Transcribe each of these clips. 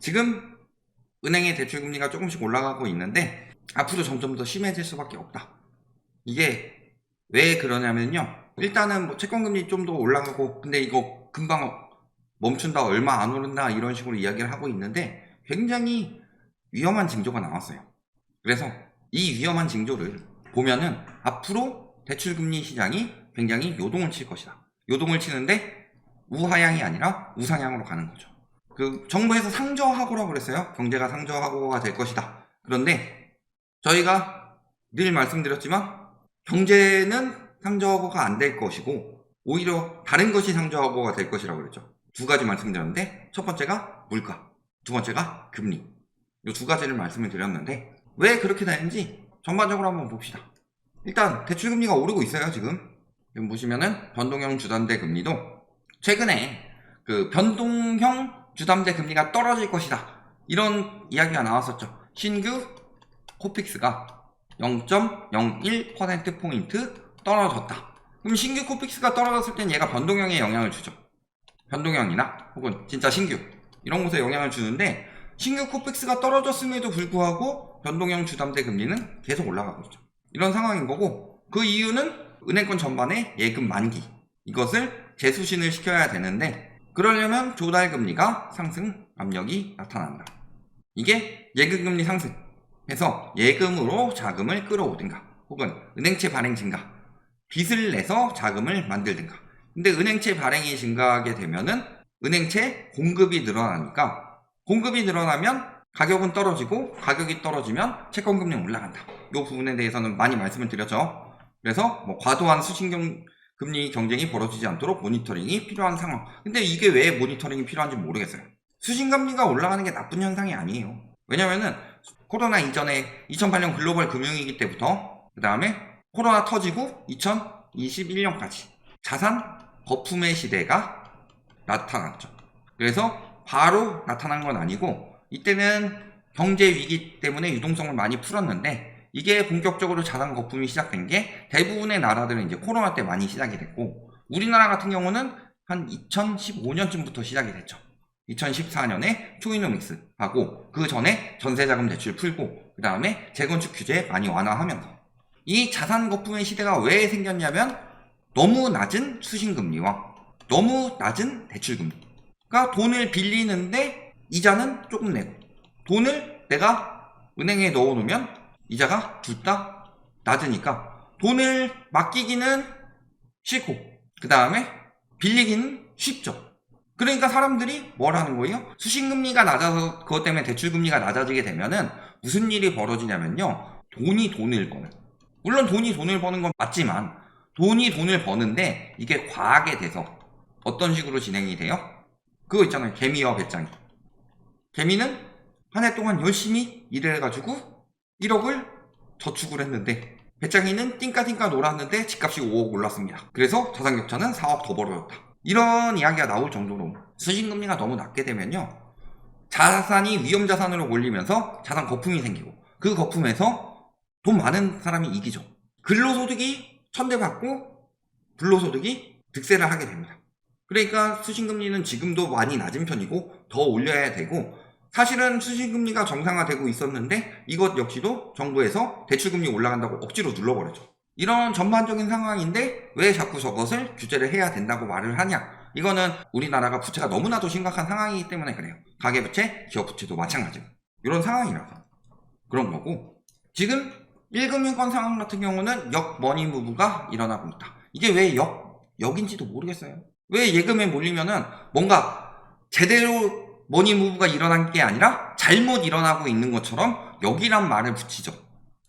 지금 은행의 대출금리가 조금씩 올라가고 있는데 앞으로 점점 더 심해질 수밖에 없다. 이게 왜 그러냐면요. 일단은 뭐 채권금리 좀 더 올라가고 근데 이거 금방 멈춘다, 얼마 안 오른다 이런 식으로 이야기를 하고 있는데 굉장히 위험한 징조가 나왔어요. 그래서 이 위험한 징조를 보면은 앞으로 대출금리 시장이 굉장히 요동을 칠 것이다. 요동을 치는데 우하향이 아니라 우상향으로 가는 거죠. 그 정부에서 상저하고라고 그랬어요. 경제가 상저하고가 될 것이다. 그런데 저희가 늘 말씀드렸지만 경제는 상저하고가 안 될 것이고 오히려 다른 것이 상저하고가 될 것이라고 그랬죠. 두 가지 말씀드렸는데 첫 번째가 물가, 두 번째가 금리. 이 두 가지를 말씀을 드렸는데 왜 그렇게 되는지 전반적으로 한번 봅시다. 일단 대출금리가 오르고 있어요. 지금 보시면은 변동형 주담대 금리도 최근에 그 변동형 주담대 금리가 떨어질 것이다 이런 이야기가 나왔었죠. 신규 코픽스가 0.01%포인트 떨어졌다. 그럼 신규 코픽스가 떨어졌을 땐 얘가 변동형에 영향을 주죠. 변동형이나 혹은 진짜 신규 이런 곳에 영향을 주는데 신규 코픽스가 떨어졌음에도 불구하고 변동형 주담대 금리는 계속 올라가고 있죠. 이런 상황인 거고 그 이유는 은행권 전반의 예금 만기 이것을 재수신을 시켜야 되는데 그러려면 조달금리가 상승 압력이 나타난다. 이게 예금금리 상승해서 예금으로 자금을 끌어오든가 혹은 은행채 발행 증가 빚을 내서 자금을 만들든가. 근데 은행채 발행이 증가하게 되면은 은행채 공급이 늘어나니까 공급이 늘어나면 가격은 떨어지고 가격이 떨어지면 채권금리는 올라간다. 이 부분에 대해서는 많이 말씀을 드렸죠. 그래서 뭐 과도한 수신금리 경쟁이 벌어지지 않도록 모니터링이 필요한 상황. 근데 이게 왜 모니터링이 필요한지 모르겠어요. 수신금리가 올라가는 게 나쁜 현상이 아니에요. 왜냐면은 코로나 이전에 2008년 글로벌 금융위기 때부터 그 다음에 코로나 터지고 2021년까지 자산 거품의 시대가 나타났죠. 그래서 바로 나타난 건 아니고 이때는 경제 위기 때문에 유동성을 많이 풀었는데 이게 본격적으로 자산 거품이 시작된 게 대부분의 나라들은 이제 코로나 때 많이 시작이 됐고 우리나라 같은 경우는 한 2015년쯤부터 시작이 됐죠. 2014년에 초이노믹스 하고 그 전에 전세자금 대출 풀고 그 다음에 재건축 규제 많이 완화하면서 이 자산 거품의 시대가 왜 생겼냐면 너무 낮은 수신금리와 너무 낮은 대출금리 그러니까 돈을 빌리는데 이자는 조금 내고 돈을 내가 은행에 넣어놓으면 이자가 둘 다 낮으니까 돈을 맡기기는 싫고 그 다음에 빌리기는 쉽죠. 그러니까 사람들이 뭘 하는 거예요? 수신금리가 낮아서 그것 때문에 대출금리가 낮아지게 되면은 무슨 일이 벌어지냐면요. 돈이 돈을 버는 물론 돈이 돈을 버는 건 맞지만 돈이 돈을 버는데 이게 과하게 돼서 어떤 식으로 진행이 돼요? 그거 있잖아요. 개미와 배짱이. 개미는 한 해 동안 열심히 일을 해가지고 1억을 저축을 했는데 배짱이는 띵까띵까 놀았는데 집값이 5억 올랐습니다. 그래서 자산격차는 4억 더 벌어졌다. 이런 이야기가 나올 정도로 수신금리가 너무 낮게 되면요. 자산이 위험자산으로 몰리면서 자산 거품이 생기고 그 거품에서 돈 많은 사람이 이기죠. 근로소득이 1000대 받고 불로소득이 득세를 하게 됩니다. 그러니까 수신금리는 지금도 많이 낮은 편이고 더 올려야 되고 사실은 수신금리가 정상화되고 있었는데 이것 역시도 정부에서 대출금리 올라간다고 억지로 눌러버렸죠. 이런 전반적인 상황인데 왜 자꾸 저것을 규제를 해야 된다고 말을 하냐. 이거는 우리나라가 부채가 너무나도 심각한 상황이기 때문에 그래요. 가계부채, 기업부채도 마찬가지고 이런 상황이라서 그런 거고 지금 1금융권 상황 같은 경우는 역머니무브가 일어나고 있다. 이게 왜 역인지도 모르겠어요. 왜 예금에 몰리면은 뭔가 제대로 머니무브가 일어난 게 아니라 잘못 일어나고 있는 것처럼 역이란 말을 붙이죠.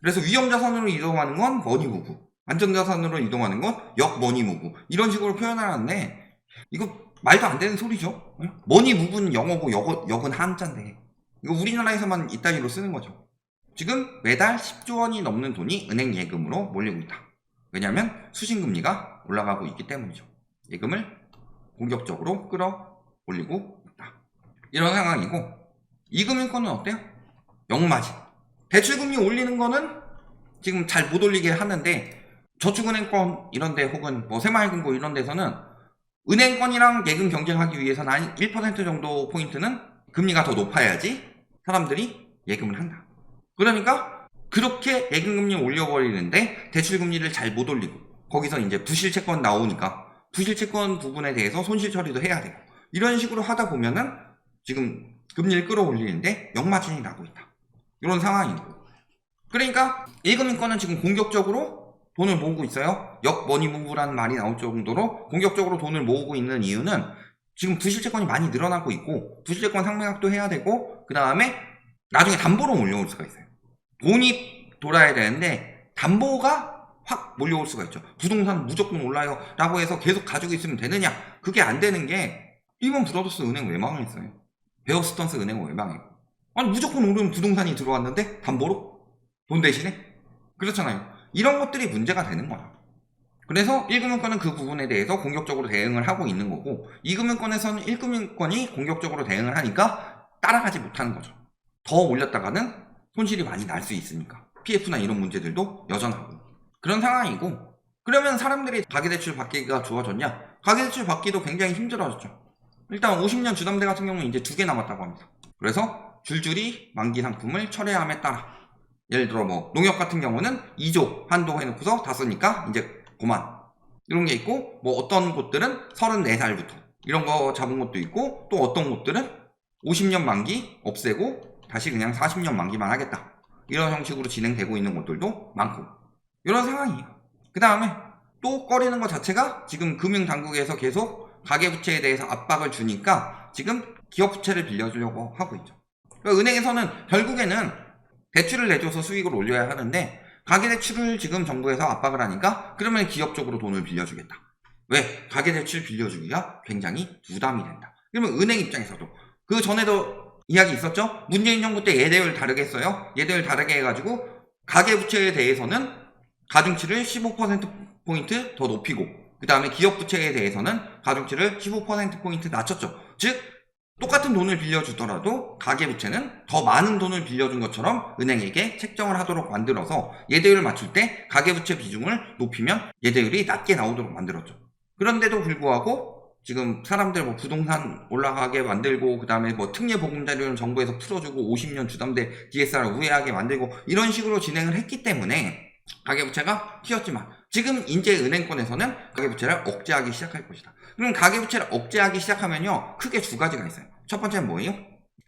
그래서 위험자산으로 이동하는 건 머니무브, 안전자산으로 이동하는 건 역머니무브 이런 식으로 표현하는데 이거 말도 안 되는 소리죠. 머니무브는 영어고 역은 한자인데 이거 우리나라에서만 이따위로 쓰는 거죠. 지금 매달 10조 원이 넘는 돈이 은행 예금으로 몰리고 있다. 왜냐하면 수신금리가 올라가고 있기 때문이죠. 예금을 공격적으로 끌어올리고 있다. 이런 상황이고 2금융권은 어때요? 역마진. 대출금리 올리는 거는 지금 잘 못 올리게 하는데 저축은행권 이런데 혹은 뭐 새마을금고 이런 데서는 은행권이랑 예금 경쟁하기 위해서는 한 1% 정도 포인트는 금리가 더 높아야지 사람들이 예금을 한다. 그러니까 그렇게 예금금리 올려버리는데 대출금리를 잘 못 올리고 거기서 이제 부실채권 나오니까 부실채권 부분에 대해서 손실 처리도 해야 되고 이런 식으로 하다 보면은 지금 금리를 끌어올리는데 역마진이 나고 있다. 이런 상황이고. 그러니까 예금인권은 지금 공격적으로 돈을 모으고 있어요. 역머니무브라는 말이 나올 정도로 공격적으로 돈을 모으고 있는 이유는 지금 부실채권이 많이 늘어나고 있고 부실채권 상매각도 해야 되고 그 다음에 나중에 담보로 몰려올 수가 있어요. 돈이 돌아야 되는데 담보가 확 몰려올 수가 있죠. 부동산 무조건 올라요 라고 해서 계속 가지고 있으면 되느냐. 그게 안 되는 게 리먼 브러더스 은행 왜 망했어요? 베어스턴스 은행은 왜 망해요? 아니 무조건 오르는 부동산이 들어왔는데 담보로? 돈 대신에? 그렇잖아요. 이런 것들이 문제가 되는 거야. 그래서 1금융권은 그 부분에 대해서 공격적으로 대응을 하고 있는 거고 2금융권에서는 1금융권이 공격적으로 대응을 하니까 따라가지 못하는 거죠. 더 올렸다가는 손실이 많이 날 수 있으니까 PF나 이런 문제들도 여전하고 그런 상황이고 그러면 사람들이 가계대출 받기가 좋아졌냐? 가계대출 받기도 굉장히 힘들어졌죠. 일단 50년 주담대 같은 경우는 이제 2개 남았다고 합니다. 그래서 줄줄이 만기 상품을 철회함에 따라 예를 들어 뭐 농협 같은 경우는 2조 한도 해놓고서 다 쓰니까 이제 그만 이런 게 있고 뭐 어떤 곳들은 34살부터 이런 거 잡은 것도 있고 또 어떤 곳들은 50년 만기 없애고 다시 그냥 40년 만기만 하겠다 이런 형식으로 진행되고 있는 곳들도 많고 이런 상황이에요. 그 다음에 또 꺼리는 것 자체가 지금 금융당국에서 계속 가계부채에 대해서 압박을 주니까 지금 기업부채를 빌려주려고 하고 있죠. 그러니까 은행에서는 결국에는 대출을 내줘서 수익을 올려야 하는데 가계대출을 지금 정부에서 압박을 하니까 그러면 기업 쪽으로 돈을 빌려주겠다. 왜? 가계대출 빌려주기가 굉장히 부담이 된다. 그러면 은행 입장에서도 그 전에도 이야기 있었죠? 문재인 정부 때 예대율 다르게 했어요. 예대율 다르게 해가지고 가계부채에 대해서는 가중치를 15%포인트 더 높이고 그 다음에 기업부채에 대해서는 가중치를 15%포인트 낮췄죠. 즉 똑같은 돈을 빌려주더라도 가계부채는 더 많은 돈을 빌려준 것처럼 은행에게 책정을 하도록 만들어서 예대율을 맞출 때 가계부채 비중을 높이면 예대율이 낮게 나오도록 만들었죠. 그런데도 불구하고 지금 사람들 뭐 부동산 올라가게 만들고 그 다음에 뭐 특례보금자리는 정부에서 풀어주고 50년 주담대 DSR 우회하게 만들고 이런 식으로 진행을 했기 때문에 가계부채가 튀었지만 지금 이제 은행권에서는 가계부채를 억제하기 시작할 것이다. 그럼 가계부채를 억제하기 시작하면요 크게 두 가지가 있어요. 첫 번째는 뭐예요?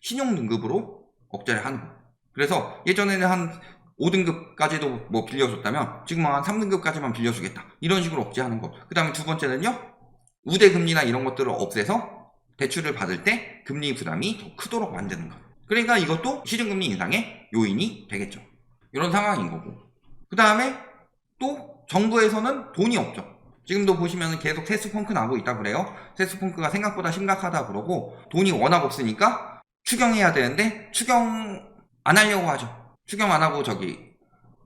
신용등급으로 억제를 하는 거. 그래서 예전에는 한 5등급까지도 뭐 빌려줬다면 지금은 한 3등급까지만 빌려주겠다 이런 식으로 억제하는 거. 그 다음에 두 번째는요 우대금리나 이런 것들을 없애서 대출을 받을 때 금리 부담이 더 크도록 만드는 거. 그러니까 이것도 시중금리 인상의 요인이 되겠죠. 이런 상황인 거고 그 다음에 또 정부에서는 돈이 없죠. 지금도 보시면 계속 세수펑크 나고 있다 그래요. 세수펑크가 생각보다 심각하다 그러고 돈이 워낙 없으니까 추경해야 되는데 추경 안 하려고 하죠. 추경 안 하고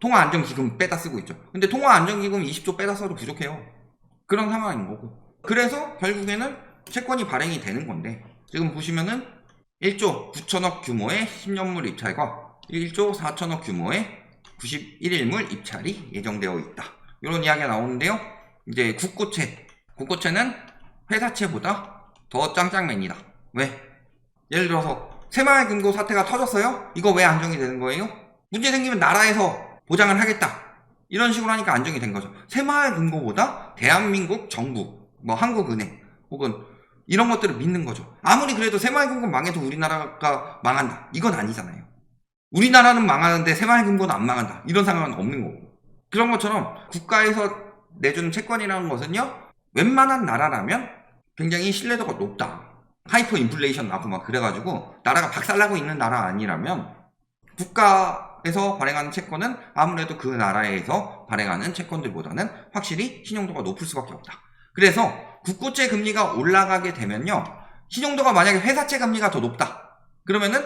통화안정기금 빼다 쓰고 있죠. 근데 통화안정기금 20조 빼다 써도 부족해요. 그런 상황인 거고 그래서 결국에는 채권이 발행이 되는 건데 지금 보시면은 1조 9천억 규모의 10년물 입찰과 1조 4천억 규모의 91일물 입찰이 예정되어 있다. 이런 이야기가 나오는데요. 이제 국고채는 회사채보다 더 짱짱맨이다. 왜? 예를 들어서 새마을금고 사태가 터졌어요? 이거 왜 안정이 되는 거예요? 문제 생기면 나라에서 보장을 하겠다. 이런 식으로 하니까 안정이 된 거죠. 새마을금고보다 대한민국 정부, 뭐 한국은행 혹은 이런 것들을 믿는 거죠. 아무리 그래도 새마을금고 망해도 우리나라가 망한다. 이건 아니잖아요. 우리나라는 망하는데 새마을금고는 안 망한다. 이런 상황은 없는 거고. 그런 것처럼 국가에서 내주는 채권이라는 것은요. 웬만한 나라라면 굉장히 신뢰도가 높다. 하이퍼 인플레이션 나고 막 그래가지고 나라가 박살나고 있는 나라 아니라면 국가에서 발행하는 채권은 아무래도 그 나라에서 발행하는 채권들보다는 확실히 신용도가 높을 수밖에 없다. 그래서 국고채 금리가 올라가게 되면요. 신용도가 만약에 회사채 금리가 더 높다. 그러면은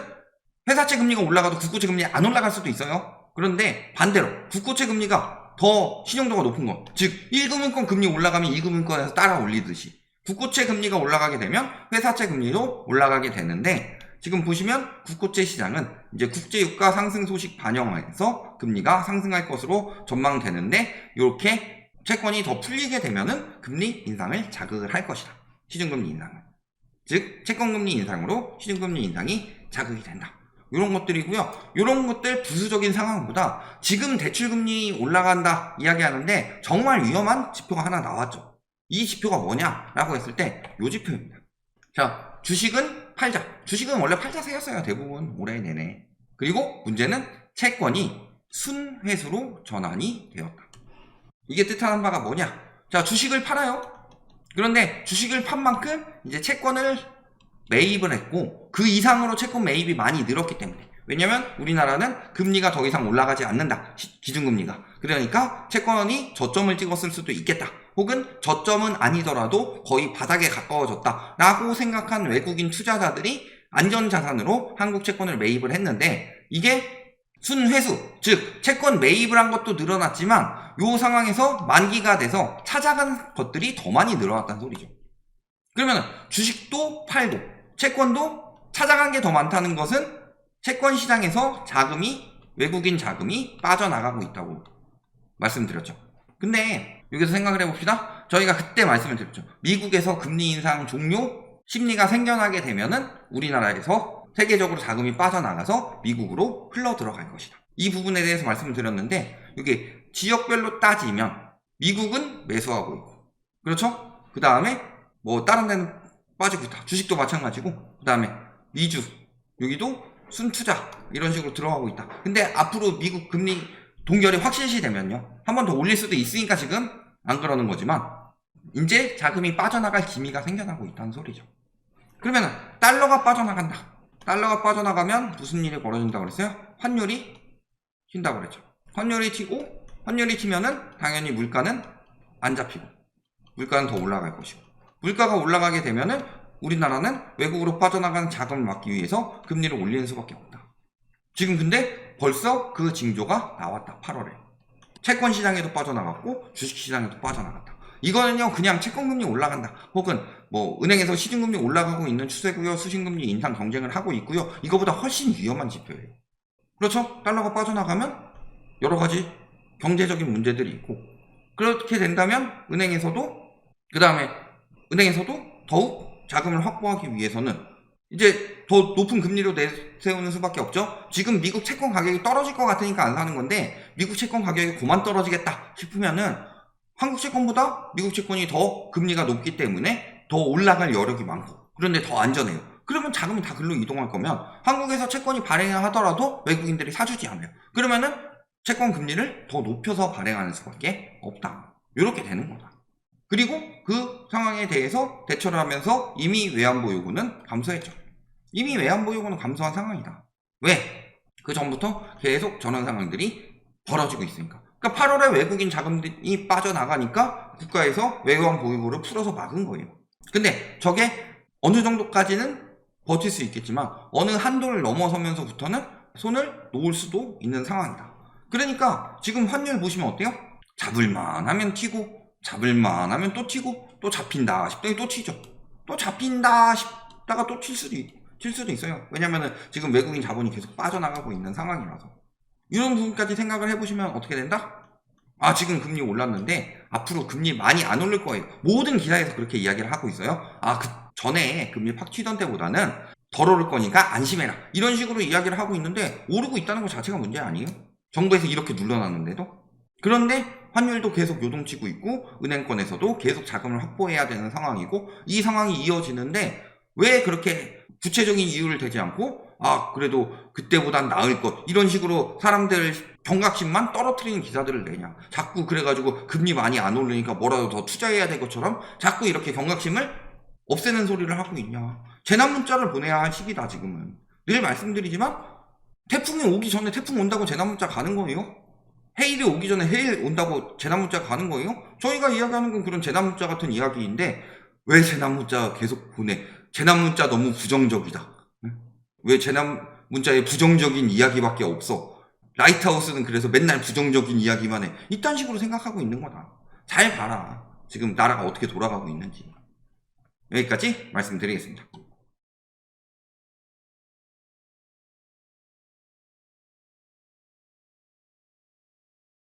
회사채 금리가 올라가도 국고채 금리 안 올라갈 수도 있어요. 그런데 반대로 국고채 금리가 더 신용도가 높은 것, 즉 1금융권 금리 올라가면 2금융권에서 따라 올리듯이 국고채 금리가 올라가게 되면 회사채 금리도 올라가게 되는데 지금 보시면 국고채 시장은 이제 국제유가 상승 소식 반영해서 금리가 상승할 것으로 전망되는데 이렇게 채권이 더 풀리게 되면은 금리 인상을 자극을 할 것이다. 시중금리 인상을. 즉 채권금리 인상으로 시중금리 인상이 자극이 된다. 이런 것들이고요. 이런 것들 부수적인 상황보다 지금 대출금리 올라간다 이야기하는데 정말 위험한 지표가 하나 나왔죠. 이 지표가 뭐냐라고 했을 때 이 지표입니다. 자, 주식은 팔자. 주식은 원래 팔자세였어요. 대부분 올해 내내. 그리고 문제는 채권이 순회수로 전환이 되었다. 이게 뜻하는 바가 뭐냐? 자, 주식을 팔아요. 그런데 주식을 판 만큼 이제 채권을 매입을 했고 그 이상으로 채권 매입이 많이 늘었기 때문에, 왜냐면 우리나라는 금리가 더 이상 올라가지 않는다. 기준금리가. 그러니까 채권이 저점을 찍었을 수도 있겠다. 혹은 저점은 아니더라도 거의 바닥에 가까워졌다 라고 생각한 외국인 투자자들이 안전자산으로 한국 채권을 매입을 했는데, 이게 순회수, 즉 채권 매입을 한 것도 늘어났지만 이 상황에서 만기가 돼서 찾아간 것들이 더 많이 늘어났다는 소리죠. 그러면 주식도 팔고 채권도 찾아간 게 더 많다는 것은 채권 시장에서 외국인 자금이 빠져나가고 있다고 말씀드렸죠. 근데 여기서 생각을 해봅시다. 저희가 그때 말씀을 드렸죠. 미국에서 금리 인상 종료 심리가 생겨나게 되면은 우리나라에서 세계적으로 자금이 빠져나가서 미국으로 흘러 들어갈 것이다. 이 부분에 대해서 말씀을 드렸는데, 이게 지역별로 따지면 미국은 매수하고 있고, 그렇죠? 그 다음에 뭐 다른 데는 빠지고 있다. 주식도 마찬가지고, 그 다음에 미주, 여기도 순투자 이런 식으로 들어가고 있다. 근데 앞으로 미국 금리 동결이 확실시 되면요, 한 번 더 올릴 수도 있으니까 지금 안 그러는 거지만 이제 자금이 빠져나갈 기미가 생겨나고 있다는 소리죠. 그러면 달러가 빠져나간다. 달러가 빠져나가면 무슨 일이 벌어진다고 그랬어요? 환율이 튄다고 그랬죠. 환율이 튀고, 환율이 튀면은 당연히 물가는 안 잡히고 물가는 더 올라갈 것이고, 물가가 올라가게 되면은 우리나라는 외국으로 빠져나가는 자금을 막기 위해서 금리를 올리는 수밖에 없다. 지금 근데 벌써 그 징조가 나왔다. 8월에 채권 시장에도 빠져나갔고 주식 시장에도 빠져나갔다. 이거는요 그냥 채권금리 올라간다, 혹은 뭐 은행에서 시중금리 올라가고 있는 추세고요, 수신금리 인상 경쟁을 하고 있고요, 이거보다 훨씬 위험한 지표예요. 그렇죠? 달러가 빠져나가면 여러 가지 경제적인 문제들이 있고, 그렇게 된다면 그 다음에 은행에서도 더욱 자금을 확보하기 위해서는 이제 더 높은 금리로 내세우는 수밖에 없죠. 지금 미국 채권 가격이 떨어질 것 같으니까 안 사는 건데, 미국 채권 가격이 그만 떨어지겠다 싶으면은 한국 채권보다 미국 채권이 더 금리가 높기 때문에 더 올라갈 여력이 많고, 그런데 더 안전해요. 그러면 자금이 다 글로 이동할 거면 한국에서 채권이 발행을 하더라도 외국인들이 사주지 않아요. 그러면은 채권 금리를 더 높여서 발행하는 수밖에 없다. 이렇게 되는 거다. 그리고 그 상황에 대해서 대처를 하면서 이미 외환보 요구는 감소했죠. 이미 외환보 요구는 감소한 상황이다. 왜? 그 전부터 계속 전환 상황들이 벌어지고 있으니까. 그러니까 8월에 외국인 자금이 빠져나가니까 국가에서 외환 보유고를 풀어서 막은 거예요. 근데 저게 어느 정도까지는 버틸 수 있겠지만 어느 한도를 넘어서면서부터는 손을 놓을 수도 있는 상황이다. 그러니까 지금 환율 보시면 어때요? 잡을만 하면 튀고, 잡을만 하면 또 튀고, 또 잡힌다 싶더니 또 튀죠. 또 잡힌다 싶다가 또 튈 수도 있어요. 왜냐면은 지금 외국인 자본이 계속 빠져나가고 있는 상황이라서. 이런 부분까지 생각을 해보시면 어떻게 된다? 아, 지금 금리 올랐는데 앞으로 금리 많이 안 오를 거예요. 모든 기사에서 그렇게 이야기를 하고 있어요. 아, 그 전에 금리 팍 튀던 때보다는 덜 오를 거니까 안심해라, 이런 식으로 이야기를 하고 있는데 오르고 있다는 것 자체가 문제 아니에요? 정부에서 이렇게 눌러놨는데도. 그런데 환율도 계속 요동치고 있고 은행권에서도 계속 자금을 확보해야 되는 상황이고, 이 상황이 이어지는데 왜 그렇게 구체적인 이유를 대지 않고 아 그래도 그때보단 나을 것, 이런 식으로 사람들 경각심만 떨어뜨리는 기사들을 내냐. 자꾸 그래가지고 금리 많이 안 오르니까 뭐라도 더 투자해야 될 것처럼 자꾸 이렇게 경각심을 없애는 소리를 하고 있냐. 재난 문자를 보내야 할 시기다. 지금은 늘 말씀드리지만 태풍이 오기 전에 태풍 온다고 재난 문자 가는 거예요? 해일이 오기 전에 해일 온다고 재난 문자 가는 거예요? 저희가 이야기하는 건 그런 재난 문자 같은 이야기인데 왜 재난 문자 계속 보내? 재난 문자 너무 부정적이다. 왜 재난 문자에 부정적인 이야기밖에 없어? 라이트하우스는 그래서 맨날 부정적인 이야기만 해. 이딴 식으로 생각하고 있는 거다. 잘 봐라. 지금 나라가 어떻게 돌아가고 있는지. 여기까지 말씀드리겠습니다.